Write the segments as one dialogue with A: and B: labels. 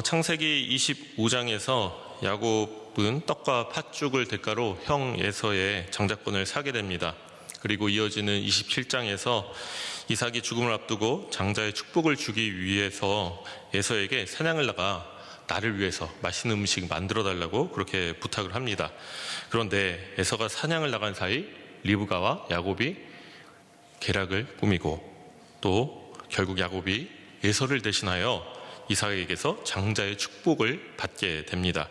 A: 창세기 25장에서 야곱은 떡과 팥죽을 대가로 형 에서의 장자권을 사게 됩니다. 그리고 이어지는 27장에서 이삭이 죽음을 앞두고 장자의 축복을 주기 위해서 에서에게 사냥을 나가 나를 위해서 맛있는 음식 만들어 달라고 그렇게 부탁을 합니다. 그런데 에서가 사냥을 나간 사이 리브가와 야곱이 계략을 꾸미고 또 결국 야곱이 에서를 대신하여 이삭에게서 장자의 축복을 받게 됩니다.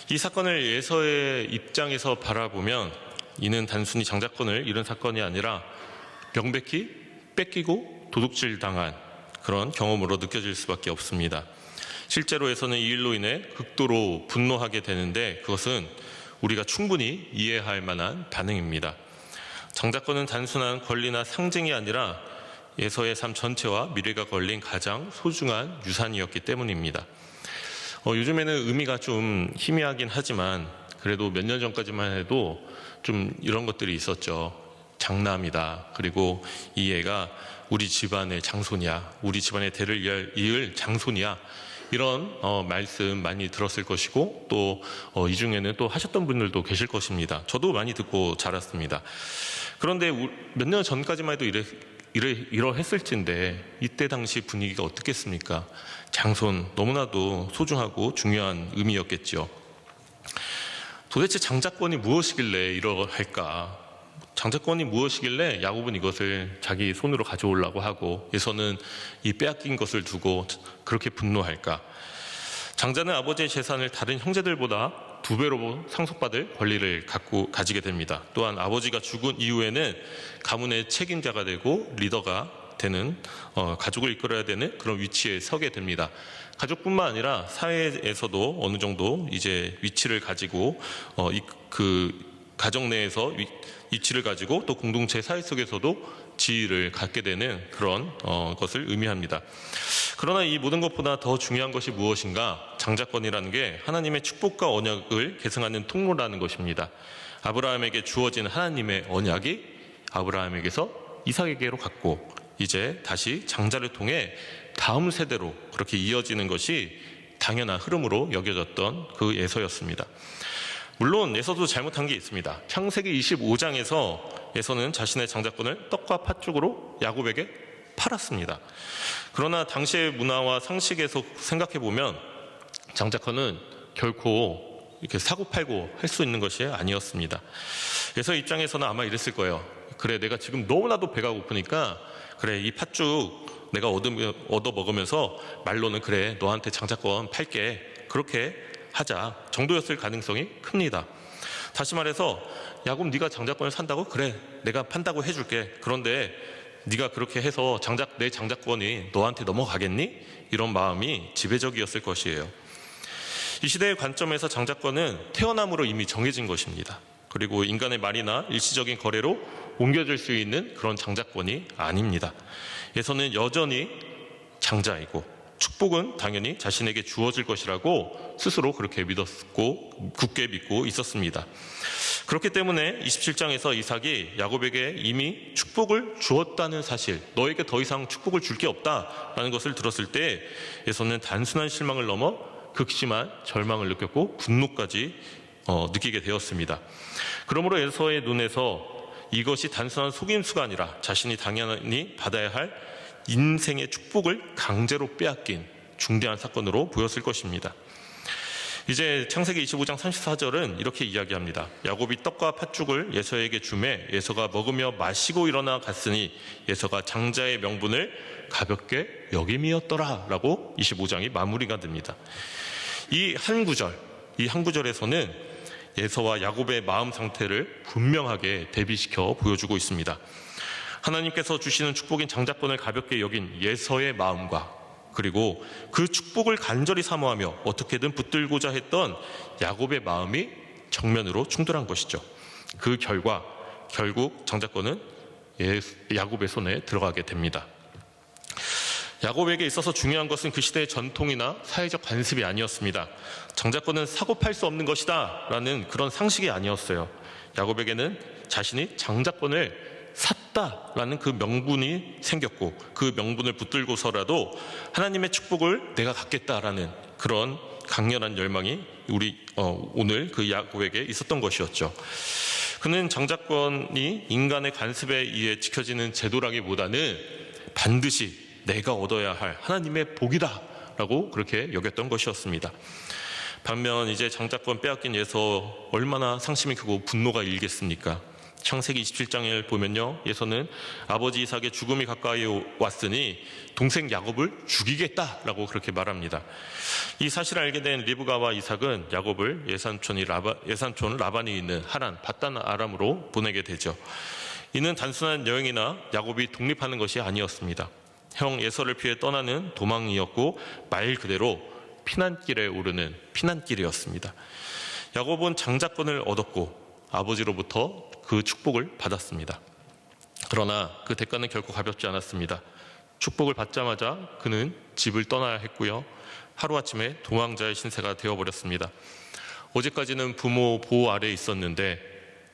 A: 이 사건을 에서의 입장에서 바라보면 이는 단순히 장자권을 잃은 사건이 아니라 명백히 뺏기고 도둑질 당한 그런 경험으로 느껴질 수밖에 없습니다. 실제로 에서는 이 일로 인해 극도로 분노하게 되는데 그것은 우리가 충분히 이해할 만한 반응입니다. 장자권은 단순한 권리나 상징이 아니라 에서의 삶 전체와 미래가 걸린 가장 소중한 유산이었기 때문입니다. 요즘에는 의미가 좀 희미하긴 하지만 그래도 몇 년 전까지만 해도 좀 이런 것들이 있었죠. 장남이다. 그리고 이 애가 우리 집안의 장손이야. 우리 집안의 대를 이을 장손이야. 이런 말씀 많이 들었을 것이고 또 이 중에는 또 하셨던 분들도 계실 것입니다. 저도 많이 듣고 자랐습니다. 그런데 몇 년 전까지만 해도 이러했을진데 이때 당시 분위기가 어떻겠습니까? 장손 너무나도 소중하고 중요한 의미였겠죠. 도대체 장자권이 무엇이길래 이러할까? 장자권이 무엇이길래 야곱은 이것을 자기 손으로 가져오려고 하고 에서는 이 빼앗긴 것을 두고 그렇게 분노할까? 장자는 아버지의 재산을 다른 형제들보다 2배로 상속받을 권리를 가지게 됩니다. 또한 아버지가 죽은 이후에는 가문의 책임자가 되고 리더가 되는 가족을 이끌어야 되는 그런 위치에 서게 됩니다. 가족뿐만 아니라 사회에서도 어느 정도 이제 위치를 가지고 그 가정 내에서 위치를 가지고 또 공동체 사회 속에서도 지위를 갖게 되는 그런 것을 의미합니다. 그러나 이 모든 것보다 더 중요한 것이 무엇인가? 장자권이라는 게 하나님의 축복과 언약을 계승하는 통로라는 것입니다. 아브라함에게 주어진 하나님의 언약이 아브라함에게서 이삭에게로 갔고 이제 다시 장자를 통해 다음 세대로 그렇게 이어지는 것이 당연한 흐름으로 여겨졌던 그 에서였습니다. 물론 에서도 잘못한 게 있습니다. 창세기 25장에서 에서는 자신의 장자권을 떡과 팥죽으로 야곱에게 팔았습니다. 그러나 당시의 문화와 상식에서 생각해보면 장자권은 결코 이렇게 사고팔고 할 수 있는 것이 아니었습니다. 에서 입장에서는 아마 이랬을 거예요. 그래, 내가 지금 너무나도 배가 고프니까 그래, 이 팥죽 내가 얻어 먹으면서 말로는 그래, 너한테 장자권 팔게, 그렇게 하자 정도였을 가능성이 큽니다. 다시 말해서 야곱, 네가 장자권을 산다고? 그래, 내가 판다고 해줄게. 그런데 네가 그렇게 해서 내 장자권이 너한테 넘어가겠니? 이런 마음이 지배적이었을 것이에요. 이 시대의 관점에서 장자권은 태어남으로 이미 정해진 것입니다. 그리고 인간의 말이나 일시적인 거래로 옮겨질 수 있는 그런 장자권이 아닙니다. 에서는 여전히 장자이고 축복은 당연히 자신에게 주어질 것이라고 스스로 그렇게 믿었고 굳게 믿고 있었습니다. 그렇기 때문에 27장에서 이삭이 야곱에게 이미 축복을 주었다는 사실, 너에게 더 이상 축복을 줄 게 없다라는 것을 들었을 때 에서는 단순한 실망을 넘어 극심한 절망을 느꼈고 분노까지 느끼게 되었습니다. 그러므로 에서의 눈에서 이것이 단순한 속임수가 아니라 자신이 당연히 받아야 할 인생의 축복을 강제로 빼앗긴 중대한 사건으로 보였을 것입니다. 이제 창세기 25장 34절은 이렇게 이야기합니다. 야곱이 떡과 팥죽을 에서에게 주매 에서가 먹으며 마시고 일어나 갔으니 에서가 장자의 명분을 가볍게 여김이었더라 라고 25장이 마무리가 됩니다. 이 한 구절에서는 에서와 야곱의 마음 상태를 분명하게 대비시켜 보여주고 있습니다. 하나님께서 주시는 축복인 장자권을 가볍게 여긴 에서의 마음과 그리고 그 축복을 간절히 사모하며 어떻게든 붙들고자 했던 야곱의 마음이 정면으로 충돌한 것이죠. 그 결과 결국 장자권은 야곱의 손에 들어가게 됩니다. 야곱에게 있어서 중요한 것은 그 시대의 전통이나 사회적 관습이 아니었습니다. 장자권은 사고 팔 수 없는 것이다 라는 그런 상식이 아니었어요. 야곱에게는 자신이 장자권을 샀다라는 그 명분이 생겼고, 그 명분을 붙들고서라도 하나님의 축복을 내가 갖겠다라는 그런 강렬한 열망이 오늘 그 야곱에게 있었던 것이었죠. 그는 장자권이 인간의 관습에 의해 지켜지는 제도라기보다는 반드시 내가 얻어야 할 하나님의 복이다라고 그렇게 여겼던 것이었습니다. 반면 이제 장자권 빼앗긴 예서 얼마나 상심이 크고 분노가 일겠습니까? 창세기 27장을 보면요, 예서는 아버지 이삭의 죽음이 가까이 왔으니 동생 야곱을 죽이겠다라고 그렇게 말합니다. 이 사실을 알게 된 리브가와 이삭은 야곱을 예산촌 라반이 있는 하란 밧단 아람으로 보내게 되죠. 이는 단순한 여행이나 야곱이 독립하는 것이 아니었습니다. 형 에서를 피해 떠나는 도망이었고, 말 그대로 피난길에 오르는 피난길이었습니다. 야곱은 장자권을 얻었고 아버지로부터 그 축복을 받았습니다. 그러나 그 대가는 결코 가볍지 않았습니다. 축복을 받자마자 그는 집을 떠나야 했고요, 하루아침에 도망자의 신세가 되어버렸습니다. 어제까지는 부모 보호 아래에 있었는데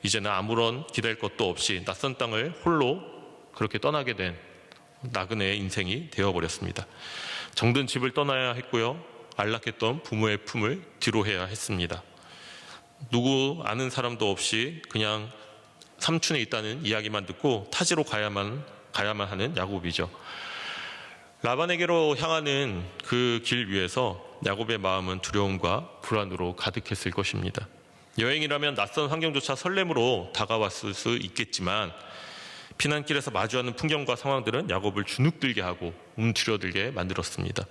A: 이제는 아무런 기댈 것도 없이 낯선 땅을 홀로 그렇게 떠나게 된 나그네의 인생이 되어버렸습니다. 정든 집을 떠나야 했고요, 안락했던 부모의 품을 뒤로해야 했습니다. 누구 아는 사람도 없이 그냥 삼촌에 있다는 이야기만 듣고 타지로 가야만 하는 야곱이죠. 라반에게로 향하는 그 길 위에서 야곱의 마음은 두려움과 불안으로 가득했을 것입니다. 여행이라면 낯선 환경조차 설렘으로 다가왔을 수 있겠지만 피난길에서 마주하는 풍경과 상황들은 야곱을 주눅들게 하고 움츠려들게 만들었습니다.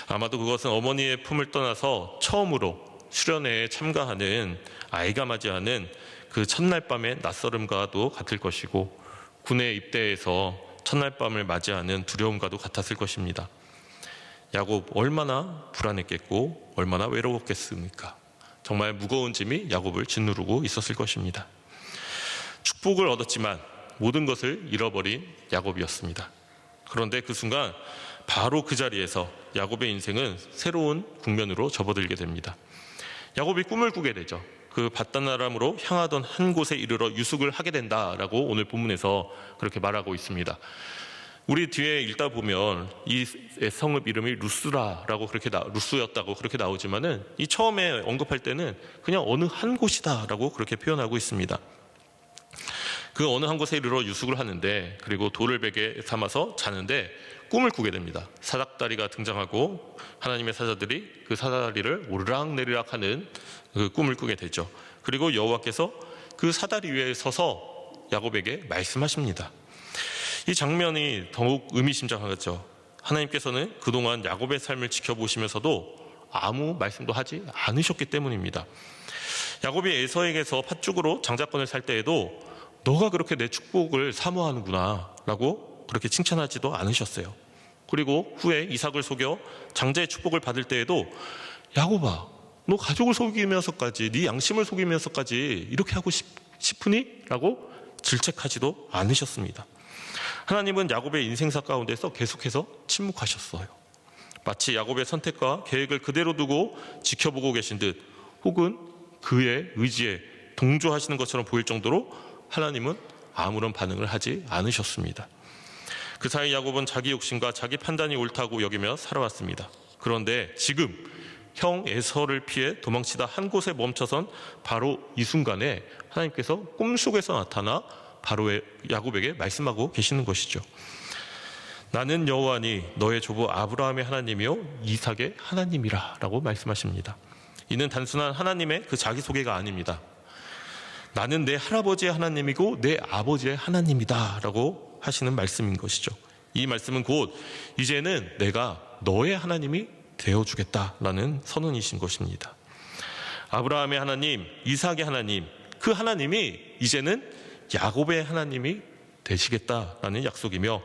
A: 아마도 그것은 어머니의 품을 떠나서 처음으로 수련회에 참가하는 아이가 맞이하는 그 첫날 밤의 낯설음과도 같을 것이고, 군에 입대해서 첫날 밤을 맞이하는 두려움과도 같았을 것입니다. 야곱 얼마나 불안했겠고 얼마나 외로웠겠습니까? 정말 무거운 짐이 야곱을 짓누르고 있었을 것입니다. 축복을 얻었지만 모든 것을 잃어버린 야곱이었습니다. 그런데 그 순간 바로 그 자리에서 야곱의 인생은 새로운 국면으로 접어들게 됩니다. 야곱이 꿈을 꾸게 되죠. 그 밧단 아람으로 향하던 한 곳에 이르러 유숙을 하게 된다라고 오늘 본문에서 그렇게 말하고 있습니다. 우리 뒤에 읽다 보면 이 성읍 이름이 루스라라고 루스였다고 그렇게 나오지만은 이 처음에 언급할 때는 그냥 어느 한 곳이다라고 그렇게 표현하고 있습니다. 그 어느 한 곳에 이르러 유숙을 하는데, 그리고 돌을 베개 삼아서 자는데 꿈을 꾸게 됩니다. 사닥다리가 등장하고 하나님의 사자들이 그 사다리를 오르락내리락 하는 그 꿈을 꾸게 되죠. 그리고 여호와께서 그 사다리 위에 서서 야곱에게 말씀하십니다. 이 장면이 더욱 의미심장하죠. 하나님께서는 그동안 야곱의 삶을 지켜보시면서도 아무 말씀도 하지 않으셨기 때문입니다. 야곱이 에서에게서 팥죽으로 장자권을 살 때에도 너가 그렇게 내 축복을 사모하는구나 라고 그렇게 칭찬하지도 않으셨어요. 그리고 후에 이삭을 속여 장자의 축복을 받을 때에도 야곱아, 너 가족을 속이면서까지, 네 양심을 속이면서까지 이렇게 하고 싶으니? 라고 질책하지도 않으셨습니다. 하나님은 야곱의 인생사 가운데서 계속해서 침묵하셨어요. 마치 야곱의 선택과 계획을 그대로 두고 지켜보고 계신 듯, 혹은 그의 의지에 동조하시는 것처럼 보일 정도로 하나님은 아무런 반응을 하지 않으셨습니다. 그 사이 야곱은 자기 욕심과 자기 판단이 옳다고 여기며 살아왔습니다. 그런데 지금 형 에서를 피해 도망치다 한 곳에 멈춰선 바로 이 순간에 하나님께서 꿈속에서 나타나 바로 야곱에게 말씀하고 계시는 것이죠. 나는 여호와니 너의 조부 아브라함의 하나님이요 이삭의 하나님이라 라고 말씀하십니다. 이는 단순한 하나님의 그 자기소개가 아닙니다. 나는 내 할아버지의 하나님이고 내 아버지의 하나님이다 라고 하시는 말씀인 것이죠. 이 말씀은 곧 이제는 내가 너의 하나님이 되어주겠다라는 선언이신 것입니다. 아브라함의 하나님, 이삭의 하나님, 그 하나님이 이제는 야곱의 하나님이 되시겠다라는 약속이며,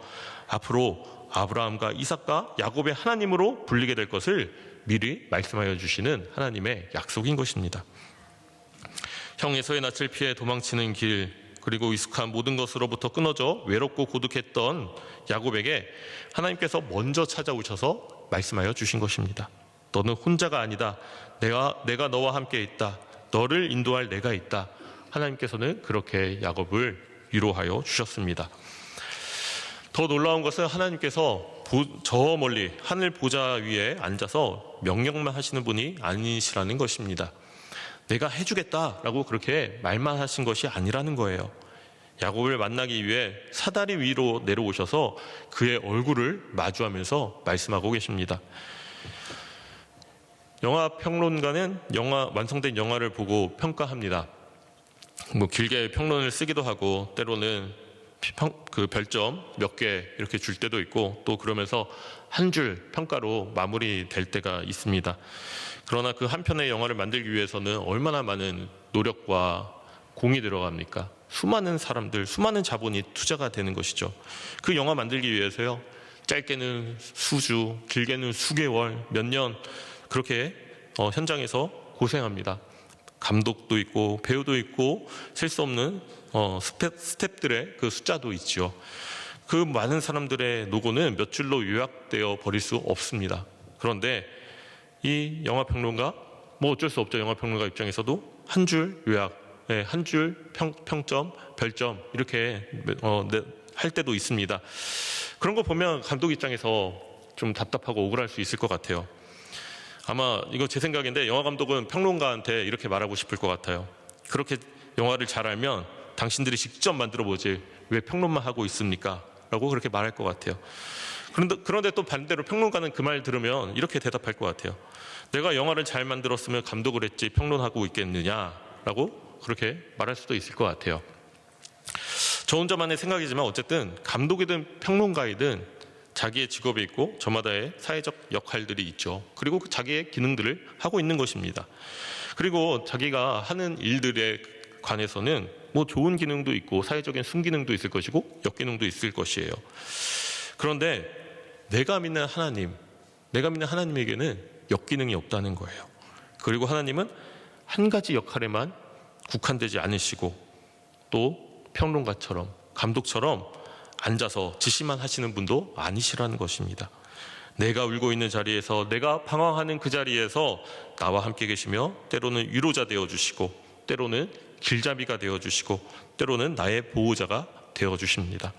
A: 앞으로 아브라함과 이삭과 야곱의 하나님으로 불리게 될 것을 미리 말씀하여 주시는 하나님의 약속인 것입니다. 형 에서의 낯을 피해 도망치는 길, 그리고 익숙한 모든 것으로부터 끊어져 외롭고 고독했던 야곱에게 하나님께서 먼저 찾아오셔서 말씀하여 주신 것입니다. 너는 혼자가 아니다. 내가 너와 함께 있다. 너를 인도할 내가 있다. 하나님께서는 그렇게 야곱을 위로하여 주셨습니다. 더 놀라운 것은 하나님께서 저 멀리 하늘 보좌 위에 앉아서 명령만 하시는 분이 아니시라는 것입니다. 내가 해주겠다라고 그렇게 말만 하신 것이 아니라는 거예요. 야곱을 만나기 위해 사다리 위로 내려오셔서 그의 얼굴을 마주하면서 말씀하고 계십니다. 영화 평론가는 완성된 영화를 보고 평가합니다. 길게 평론을 쓰기도 하고 때로는 그 별점 몇 개 이렇게 줄 때도 있고 또 그러면서 한 줄 평가로 마무리될 때가 있습니다. 그러나 그 한 편의 영화를 만들기 위해서는 얼마나 많은 노력과 공이 들어갑니까? 수많은 사람들, 수많은 자본이 투자가 되는 것이죠. 그 영화 만들기 위해서요, 짧게는 수주, 길게는 수개월, 몇 년 그렇게 현장에서 고생합니다. 감독도 있고 배우도 있고 셀 수 없는 스태프들의 그 숫자도 있죠. 그 많은 사람들의 노고는 몇 줄로 요약되어 버릴 수 없습니다. 그런데 이 영화평론가, 어쩔 수 없죠. 영화평론가 입장에서도 한 줄 요약, 한 줄 평점, 별점 이렇게 할 때도 있습니다. 그런 거 보면 감독 입장에서 좀 답답하고 억울할 수 있을 것 같아요. 아마 이거 제 생각인데 영화 감독은 평론가한테 이렇게 말하고 싶을 것 같아요. 그렇게 영화를 잘 알면 당신들이 직접 만들어보지 왜 평론만 하고 있습니까? 라고 그렇게 말할 것 같아요. 그런데 또 반대로 평론가는 그 말 들으면 이렇게 대답할 것 같아요. 내가 영화를 잘 만들었으면 감독을 했지 평론하고 있겠느냐라고 그렇게 말할 수도 있을 것 같아요. 저 혼자만의 생각이지만 어쨌든 감독이든 평론가이든 자기의 직업이 있고 저마다의 사회적 역할들이 있죠. 그리고 자기의 기능들을 하고 있는 것입니다. 그리고 자기가 하는 일들에 관해서는 좋은 기능도 있고 사회적인 순기능도 있을 것이고 역기능도 있을 것이에요. 그런데 내가 믿는 하나님에게는 역기능이 없다는 거예요. 그리고 하나님은 한 가지 역할에만 국한되지 않으시고 또 평론가처럼 감독처럼 앉아서 지시만 하시는 분도 아니시라는 것입니다. 내가 울고 있는 자리에서, 내가 방황하는 그 자리에서 나와 함께 계시며 때로는 위로자 되어주시고 때로는 길잡이가 되어주시고 때로는 나의 보호자가 되어주십니다.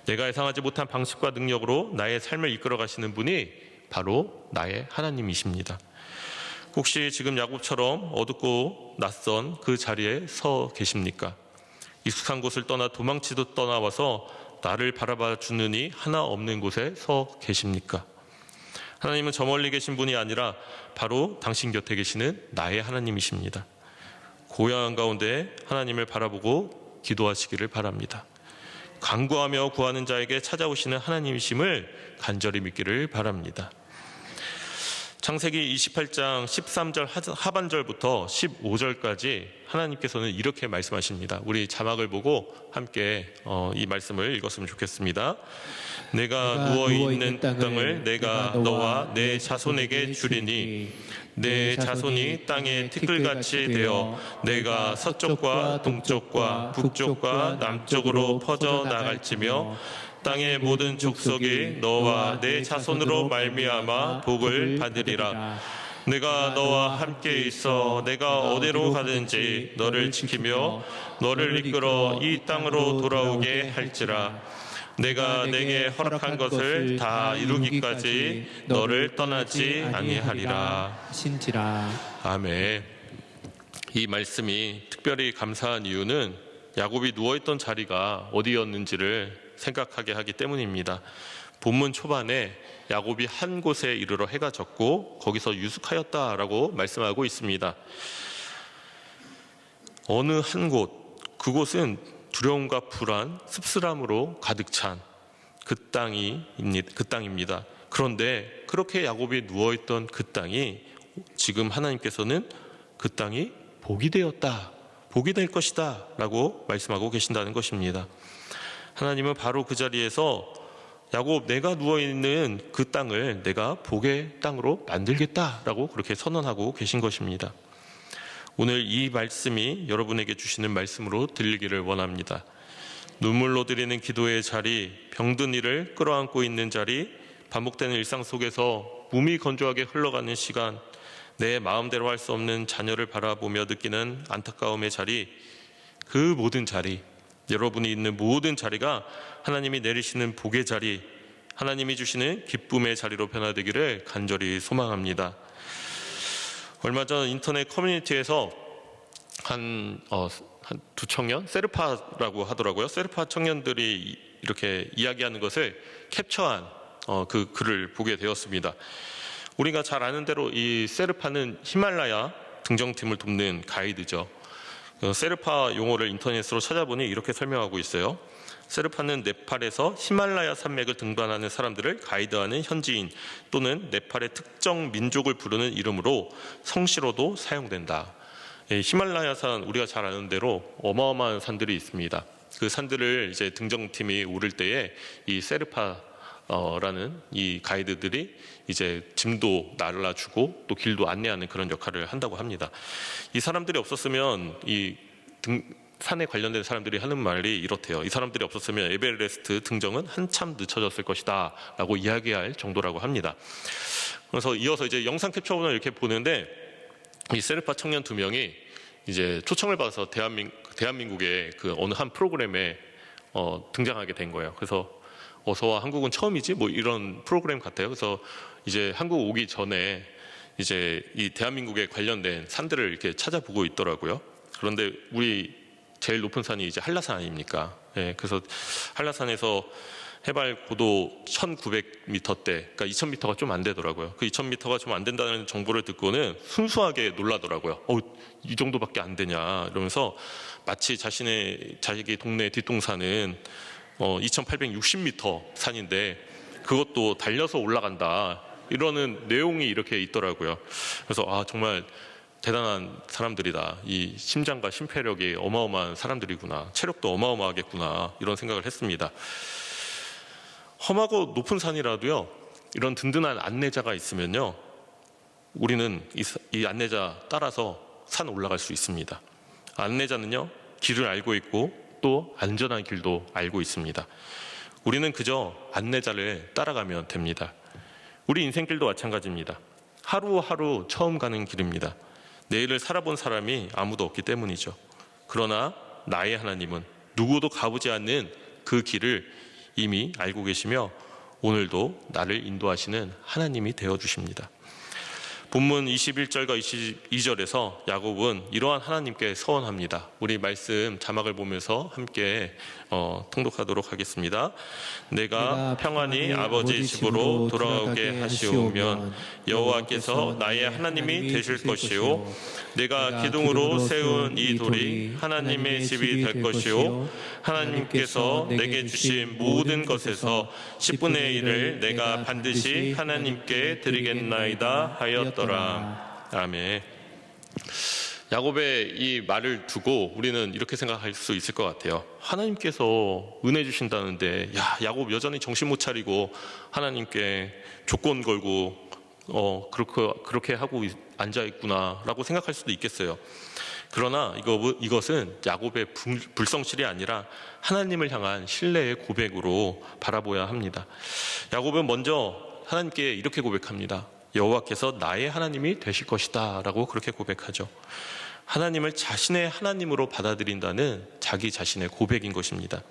A: 내가 예상하지 못한 방식과 능력으로 나의 삶을 이끌어 가시는 분이 바로 나의 하나님이십니다. 혹시 지금 야곱처럼 어둡고 낯선 그 자리에 서 계십니까? 익숙한 곳을 떠나 도망치듯 떠나와서 나를 바라봐 주는 이 하나 없는 곳에 서 계십니까? 하나님은 저 멀리 계신 분이 아니라 바로 당신 곁에 계시는 나의 하나님이십니다. 고요한 가운데 하나님을 바라보고 기도하시기를 바랍니다. 간구하며 구하는 자에게 찾아오시는 하나님이심을 간절히 믿기를 바랍니다. 창세기 28장 13절 하반절부터 15절까지 하나님께서는 이렇게 말씀하십니다. 우리 자막을 보고 함께 이 말씀을 읽었으면 좋겠습니다. 내가 누워있는 땅을 내가 너와 내 자손에게 주리니 내 자손이 땅의 티끌같이 되어 내가 서쪽과 동쪽과 북쪽과 남쪽으로 퍼져나갈지며 땅의 모든 족속이 너와 내 자손으로 말미암아 복을 받으리라. 내가 너와 함께 있어 내가 어디로 가든지 너를 지키며 너를 이끌어 이 땅으로 돌아오게 할지라. 내가 내게 허락한 것을 다 이루기까지 너를 떠나지 아니하리라.
B: 신지라.
A: 아멘. 이 말씀이 특별히 감사한 이유는 야곱이 누워있던 자리가 어디였는지를 생각하게 하기 때문입니다. 본문 초반에 야곱이 한 곳에 이르러 해가 졌고 거기서 유숙하였다라고 말씀하고 있습니다. 어느 한 곳, 그곳은 두려움과 불안, 씁쓸함으로 가득 찬 그 땅입니다. 그런데 그렇게 야곱이 누워있던 그 땅이 지금 하나님께서는 그 땅이 복이 되었다, 복이 될 것이다 라고 말씀하고 계신다는 것입니다. 하나님은 바로 그 자리에서 야곱, 내가 누워있는 그 땅을 내가 복의 땅으로 만들겠다라고 그렇게 선언하고 계신 것입니다. 오늘 이 말씀이 여러분에게 주시는 말씀으로 들리기를 원합니다. 눈물로 드리는 기도의 자리, 병든 이를 끌어안고 있는 자리, 반복되는 일상 속에서 몸이 건조하게 흘러가는 시간, 내 마음대로 할 수 없는 자녀를 바라보며 느끼는 안타까움의 자리, 그 모든 자리, 여러분이 있는 모든 자리가 하나님이 내리시는 복의 자리, 하나님이 주시는 기쁨의 자리로 변화되기를 간절히 소망합니다. 얼마 전 인터넷 커뮤니티에서 한 두 청년, 세르파라고 하더라고요. 세르파 청년들이 이렇게 이야기하는 것을 캡처한 그 글을 보게 되었습니다. 우리가 잘 아는 대로 이 세르파는 히말라야 등정팀을 돕는 가이드죠. 세르파 용어를 인터넷으로 찾아보니 이렇게 설명하고 있어요. 세르파는 네팔에서 히말라야 산맥을 등반하는 사람들을 가이드하는 현지인 또는 네팔의 특정 민족을 부르는 이름으로 성시로도 사용된다. 히말라야산, 우리가 잘 아는 대로 어마어마한 산들이 있습니다. 그 산들을 이제 등정팀이 오를 때에 이 세르파라는 이 가이드들이 이제 짐도 날라주고 또 길도 안내하는 그런 역할을 한다고 합니다. 이 사람들이 없었으면 산에 관련된 사람들이 하는 말이 이렇대요. 이 사람들이 없었으면 에베레스트 등정은 한참 늦춰졌을 것이다 라고 이야기할 정도라고 합니다. 그래서 이어서 이제 영상 캡처본을 이렇게 보는데, 이 세르파 청년 2명이 이제 초청을 받아서 대한민국의 그 어느 한 프로그램에 등장하게 된 거예요. 그래서 어서와 한국은 처음이지? 뭐 이런 프로그램 같아요. 그래서 이제 한국 오기 전에 이제 이 대한민국에 관련된 산들을 이렇게 찾아보고 있더라고요. 그런데 우리 제일 높은 산이 이제 한라산 아닙니까? 예, 그래서 한라산에서 해발 고도 1900m대, 그러니까 2000m가 좀 안 되더라고요. 그 2000m가 좀 안 된다는 정보를 듣고는 순수하게 놀라더라고요. 이 정도밖에 안 되냐 이러면서 마치 자기 동네 뒷동산은 2860m 산인데 그것도 달려서 올라간다 이러는 내용이 이렇게 있더라고요. 그래서 정말 대단한 사람들이다. 이 심장과 심폐력이 어마어마한 사람들이구나. 체력도 어마어마하겠구나. 이런 생각을 했습니다. 험하고 높은 산이라도요, 이런 든든한 안내자가 있으면요, 우리는 이 안내자 따라서 산 올라갈 수 있습니다. 안내자는요, 길을 알고 있고 또 안전한 길도 알고 있습니다. 우리는 그저 안내자를 따라가면 됩니다. 우리 인생길도 마찬가지입니다. 하루하루 처음 가는 길입니다. 내일을 살아본 사람이 아무도 없기 때문이죠. 그러나 나의 하나님은 누구도 가보지 않는 그 길을 이미 알고 계시며 오늘도 나를 인도하시는 하나님이 되어주십니다. 본문 21절과 22절에서 야곱은 이러한 하나님께 서원합니다. 우리 말씀 자막을 보면서 함께 통독하도록 하겠습니다. 내가 평안히 아버지 집으로 돌아오게 하시오면 여호와께서 나의 하나님이 되실 것이요 내가 기둥으로 세운 이 돌이 하나님의 집이 될 것이요 하나님께서 내게 주신 모든 것에서 10분의 1을 내가 반드시 하나님께 드리겠나이다 하였더라. 아멘. 야곱의 이 말을 두고 우리는 이렇게 생각할 수 있을 것 같아요. 하나님께서 은혜 주신다는데 야곱 여전히 정신 못 차리고 하나님께 조건 걸고 그렇게 하고 앉아있구나 라고 생각할 수도 있겠어요. 그러나 이것은 야곱의 불성실이 아니라 하나님을 향한 신뢰의 고백으로 바라봐야 합니다. 야곱은 먼저 하나님께 이렇게 고백합니다. 여호와께서 나의 하나님이 되실 것이다 라고 그렇게 고백하죠. 하나님을 자신의 하나님으로 받아들인다는 자기 자신의 고백인 것입니다.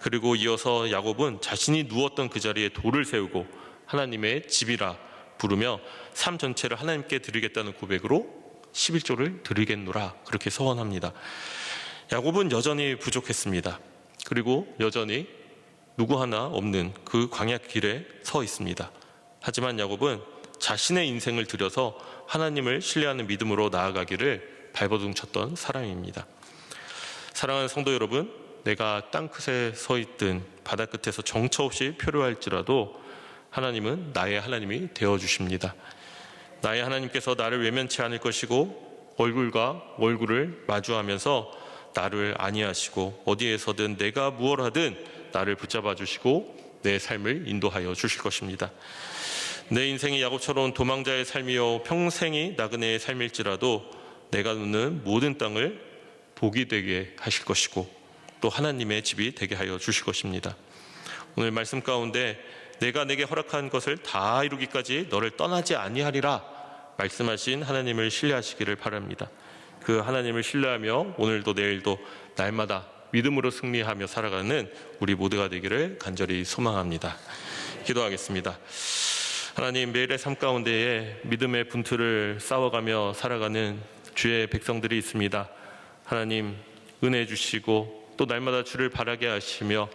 A: 그리고 이어서 야곱은 자신이 누웠던 그 자리에 돌을 세우고 하나님의 집이라 부르며 삶 전체를 하나님께 드리겠다는 고백으로 11조를 드리겠노라 그렇게 서원합니다. 야곱은 여전히 부족했습니다. 그리고 여전히 누구 하나 없는 그 광야 길에 서 있습니다. 하지만 야곱은 자신의 인생을 들여서 하나님을 신뢰하는 믿음으로 나아가기를 발버둥쳤던 사람입니다. 사랑하는 성도 여러분, 내가 땅끝에 서 있든 바다 끝에서 정처 없이 표류할지라도 하나님은 나의 하나님이 되어주십니다. 나의 하나님께서 나를 외면치 않을 것이고 얼굴과 얼굴을 마주하면서 나를 안위하시고 어디에서든 내가 무엇 하든 나를 붙잡아 주시고 내 삶을 인도하여 주실 것입니다. 내 인생이 야곱처럼 도망자의 삶이요 평생이 나그네의 삶일지라도 내가 누는 모든 땅을 복이 되게 하실 것이고 또 하나님의 집이 되게 하여 주실 것입니다. 오늘 말씀 가운데 내가 내게 허락한 것을 다 이루기까지 너를 떠나지 아니하리라 말씀하신 하나님을 신뢰하시기를 바랍니다. 그 하나님을 신뢰하며 오늘도 내일도 날마다 믿음으로 승리하며 살아가는 우리 모두가 되기를 간절히 소망합니다. 기도하겠습니다. 하나님, 매일의 삶 가운데에 믿음의 분투를 싸워가며 살아가는 주의 백성들이 있습니다. 하나님, 은혜 주시고 또 날마다 주를 바라게 하시며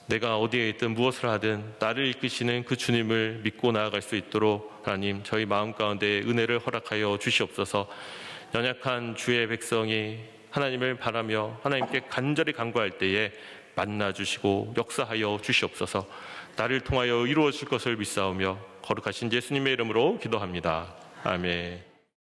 A: 내가 어디에 있든 무엇을 하든 나를 이끄시는 그 주님을 믿고 나아갈 수 있도록 하나님, 저희 마음 가운데 은혜를 허락하여 주시옵소서. 연약한 주의 백성이 하나님을 바라며 하나님께 간절히 간구할 때에 만나주시고 역사하여 주시옵소서. 나를 통하여 이루어질 것을 믿사오며 거룩하신 예수님의 이름으로 기도합니다. 아멘.